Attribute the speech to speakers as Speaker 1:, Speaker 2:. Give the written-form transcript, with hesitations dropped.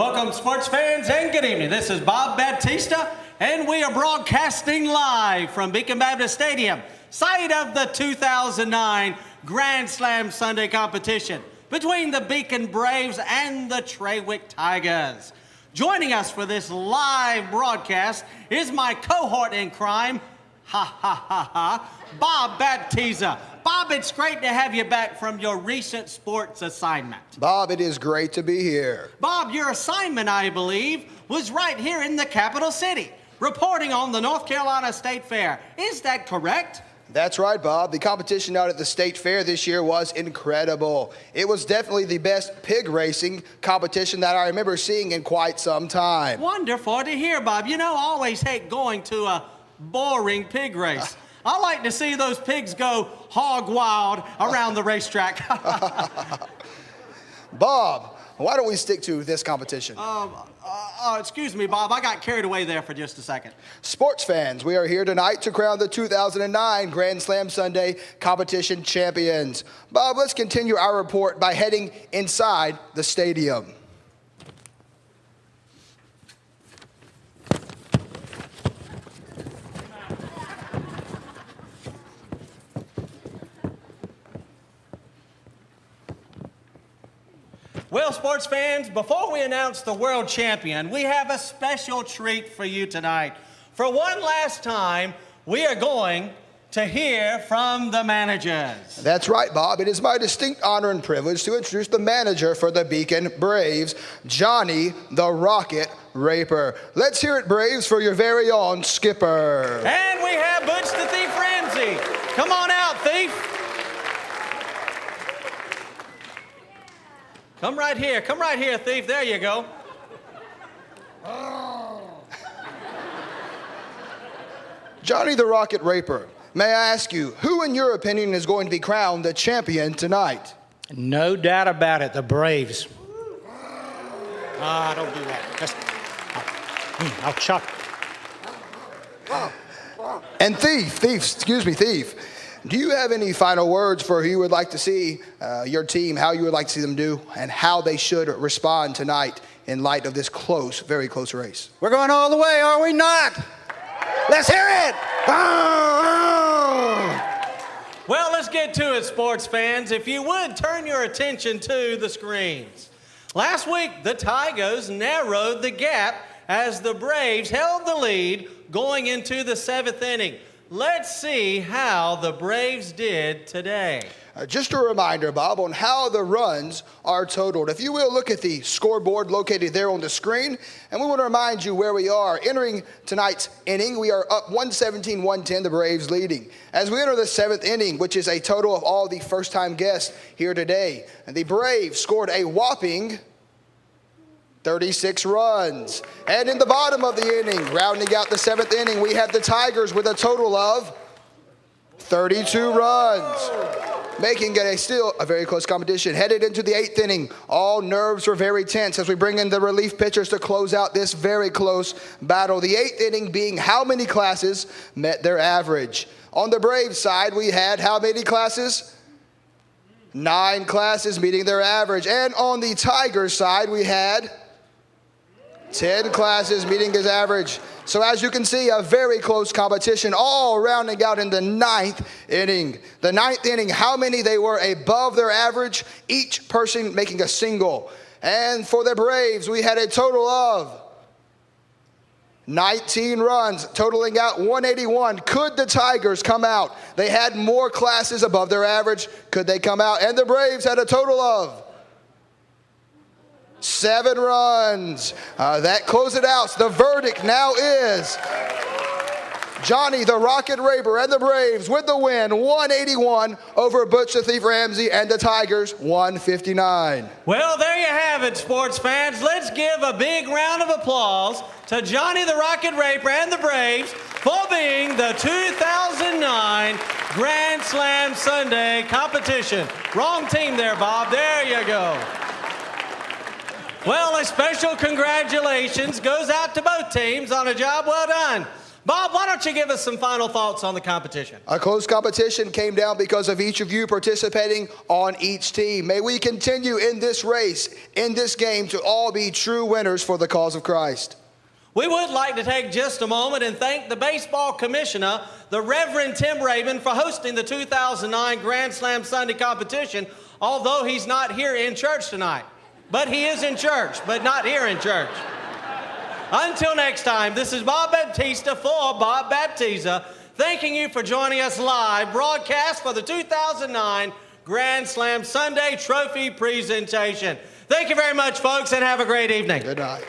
Speaker 1: Welcome, sports fans, and good evening. This is Bob Baptista, and we are broadcasting live from Beacon Baptist Stadium, site of the 2009 Grand Slam Sunday competition between the Beacon Braves and the Trawick Tigers. Joining us for this live broadcast is my cohort in crime, Bob Baptista. Bob, it's great to have you back from your recent sports assignment.
Speaker 2: Bob, it is great to be here.
Speaker 1: Bob, your assignment, I believe, was right here in the capital city, reporting on the North Carolina State Fair. Is that correct?
Speaker 2: That's right, Bob. The competition out at the State Fair this year was incredible. It was definitely the best pig racing competition that I remember seeing in quite some time.
Speaker 1: Wonderful to hear, Bob. You know, I always hate going to a boring pig race. I like to see those pigs go hog wild around the racetrack.
Speaker 2: Bob, why don't we stick to this competition?
Speaker 1: Excuse me, Bob. I got carried away there for just a second.
Speaker 2: Sports fans, we are here tonight to crown the 2009 Grand Slam Sunday competition champions. Bob, let's continue our report by heading inside the stadium.
Speaker 1: Well, sports fans, before we announce the world champion, we have a special treat for you tonight. For one last time, we are going to hear from the managers.
Speaker 2: That's right, Bob. It is my distinct honor and privilege to introduce the manager for the Beacon Braves, Johnny the Rocket Raper. Let's hear it, Braves, for your very own skipper.
Speaker 1: And we have Butch the Thief Ramsey. Come on out, Thief. Come right here, Thief. There you go.
Speaker 2: Johnny the Rocket Raper, may I ask you, who in your opinion is going to be crowned the champion tonight?
Speaker 3: No doubt about it, the Braves. Don't do that. I'll chop.
Speaker 2: And Thief, do you have any final words for who you would like to see your team, how you would like to see them do, and how they should respond tonight in light of this close, very close race?
Speaker 3: We're going all the way, are we not? Let's hear it!
Speaker 1: Well, let's get to it, sports fans. If you would, turn your attention to the screens. Last week, the Tigers narrowed the gap as the Braves held the lead going into the 7th inning. Let's see how the Braves did today.
Speaker 2: Just a reminder, Bob, on how the runs are totaled. If you will, look at the scoreboard located there on the screen, and we want to remind you where we are. Entering tonight's inning, we are up 117-110, the Braves leading. As we enter the 7th inning, which is a total of all the first-time guests here today, and the Braves scored a whopping 36 runs. And in the bottom of the inning, rounding out the 7th inning, we have the Tigers with a total of 32 runs, making it still a very close competition. Headed into the 8th inning, all nerves were very tense as we bring in the relief pitchers to close out this very close battle. The 8th inning being how many classes met their average. On the Braves side, we had how many classes? 9 classes meeting their average. And on the Tigers side, we had 10 classes meeting his average. So as you can see, a very close competition, all rounding out in the 9th inning. The 9th inning, how many they were above their average, each person making a single. And for the Braves, we had a total of 19 runs, totaling out 181. Could the Tigers come out? They had more classes above their average. Could they come out? And the Braves had a total of 7 runs. That closed it out. So the verdict now is Johnny the Rocket Raper and the Braves with the win, 181 over Butch the Thief Ramsey and the Tigers, 159.
Speaker 1: Well, there you have it, sports fans. Let's give a big round of applause to Johnny the Rocket Raper and the Braves for being the 2009 Grand Slam Sunday competition. Wrong team there, Bob. There you go. Well, a special congratulations goes out to both teams on a job well done. Bob, why don't you give us some final thoughts on the competition?
Speaker 2: A close competition came down because of each of you participating on each team. May we continue in this race, in this game, to all be true winners for the cause of Christ.
Speaker 1: We would like to take just a moment and thank the baseball commissioner, the Reverend Tim Raymond, for hosting the 2009 Grand Slam Sunday competition, although he's not here in church tonight. But he is in church, but not here in church. Until next time, this is Bob Baptista for Bob Baptista, thanking you for joining us live broadcast for the 2009 Grand Slam Sunday Trophy presentation. Thank you very much, folks, and have a great evening.
Speaker 2: Good night.